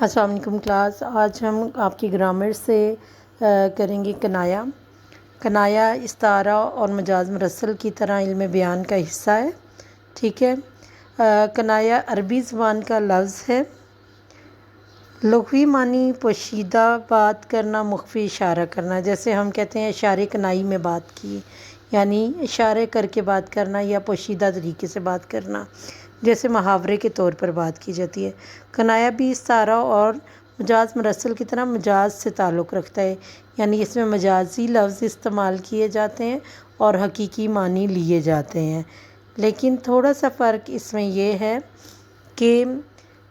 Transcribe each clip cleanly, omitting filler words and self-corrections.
السلام علیکم کلاس، آج ہم آپ کی گرامر سے کریں گے کنایا۔ کنایا استعارہ اور مجاز مرسل کی طرح علم بیان کا حصہ ہے، ٹھیک ہے۔ کنایا عربی زبان کا لفظ ہے۔ لغوی معنی پوشیدہ بات کرنا، مخفی اشارہ کرنا، جیسے ہم کہتے ہیں اشارے کنائی میں بات کی، یعنی اشارے کر کے بات کرنا یا پوشیدہ طریقے سے بات کرنا، جیسے محاورے کے طور پر بات کی جاتی ہے۔ کنایا بھی استعارہ اور مجاز مرسل کی طرح مجاز سے تعلق رکھتا ہے، یعنی اس میں مجازی لفظ استعمال کیے جاتے ہیں اور حقیقی معنی لیے جاتے ہیں۔ لیکن تھوڑا سا فرق اس میں یہ ہے کہ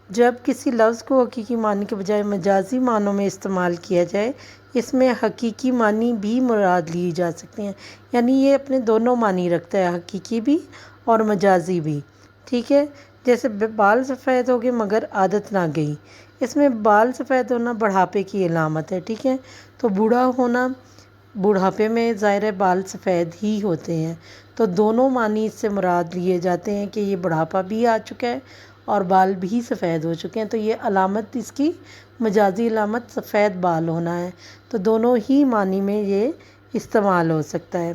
جب کسی لفظ کو حقیقی معنی کے بجائے مجازی معنوں میں استعمال کیا جائے، اس میں حقیقی معنی بھی مراد لی جا سکتے ہیں، یعنی یہ اپنے دونوں معنی رکھتا ہے، حقیقی بھی اور مجازی بھی، ٹھیک ہے۔ جیسے بال سفید ہو گئے مگر عادت نہ گئی، اس میں بال سفید ہونا بڑھاپے کی علامت ہے، ٹھیک ہے۔ تو بوڑھا ہونا، بڑھاپے میں ظاہر ہے بال سفید ہی ہوتے ہیں، تو دونوں معنی اس سے مراد لیے جاتے ہیں کہ یہ بڑھاپا بھی آ چکا ہے اور بال بھی سفید ہو چکے ہیں، تو یہ علامت اس کی مجازی علامت سفید بال ہونا ہے، تو دونوں ہی معنی میں یہ استعمال ہو سکتا ہے۔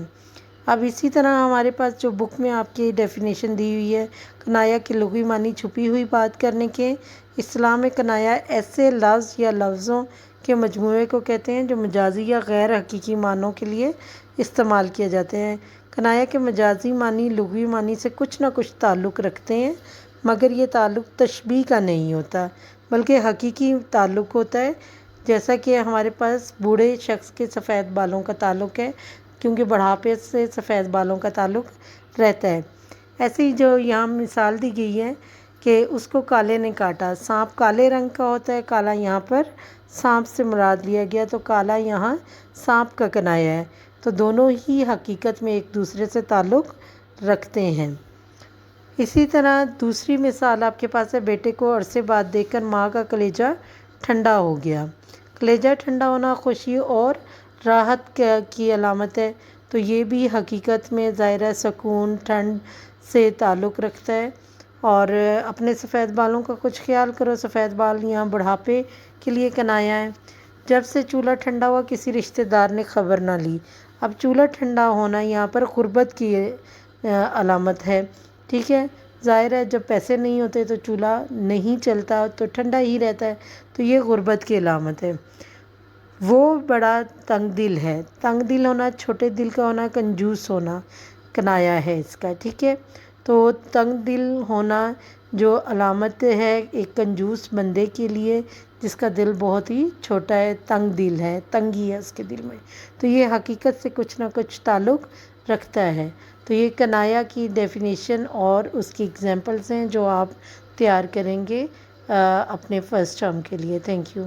اب اسی طرح ہمارے پاس جو بک میں آپ کی ڈیفینیشن دی ہوئی ہے، کنایا کے لغوی معنی چھپی ہوئی بات کرنے کے۔ اصطلاح میں کنایا ایسے لفظ یا لفظوں کے مجموعے کو کہتے ہیں جو مجازی یا غیر حقیقی معنوں کے لیے استعمال کیے جاتے ہیں۔ کنایا کے مجازی معنی لغوی معنی سے کچھ نہ کچھ تعلق رکھتے ہیں، مگر یہ تعلق تشبیہ کا نہیں ہوتا بلکہ حقیقی تعلق ہوتا ہے، جیسا کہ ہمارے پاس بوڑھے شخص کے سفید بالوں کا تعلق ہے، کیونکہ بڑھاپے سے سفید بالوں کا تعلق رہتا ہے۔ ایسے ہی جو یہاں مثال دی گئی ہے کہ اس کو کالے نے کاٹا، سانپ کالے رنگ کا ہوتا ہے، کالا یہاں پر سانپ سے مراد لیا گیا، تو کالا یہاں سانپ کا کنایا ہے، تو دونوں ہی حقیقت میں ایک دوسرے سے تعلق رکھتے ہیں۔ اسی طرح دوسری مثال آپ کے پاس ہے، بیٹے کو عرصے بعد دیکھ کر ماں کا کلیجہ ٹھنڈا ہو گیا۔ کلیجہ ٹھنڈا ہونا خوشی اور راحت کی علامت ہے، تو یہ بھی حقیقت میں ظاہر ہے سکون، ٹھنڈ سے تعلق رکھتا ہے۔ اور اپنے سفید بالوں کا کچھ خیال کرو، سفید بال یہاں بڑھاپے کے لیے کنایا ہے۔ جب سے چولہا ٹھنڈا ہوا کسی رشتہ دار نے خبر نہ لی، اب چولہا ٹھنڈا ہونا یہاں پر غربت کی علامت ہے، ٹھیک ہے۔ ظاہر ہے جب پیسے نہیں ہوتے تو چولہا نہیں چلتا، تو ٹھنڈا ہی رہتا ہے، تو یہ غربت کی علامت ہے۔ وہ بڑا تنگ دل ہے، تنگ دل ہونا، چھوٹے دل کا ہونا، کنجوس ہونا کنایا ہے اس کا، ٹھیک ہے۔ تو تنگ دل ہونا جو علامت ہے ایک کنجوس بندے کے لیے جس کا دل بہت ہی چھوٹا ہے، تنگ دل ہے، تنگی ہے اس کے دل میں، تو یہ حقیقت سے کچھ نہ کچھ تعلق رکھتا ہے۔ تو یہ کنایا کی ڈیفینیشن اور اس کی ایگزامپلس ہیں جو آپ تیار کریں گے اپنے فرسٹ ٹرم کے لیے۔ Thank you.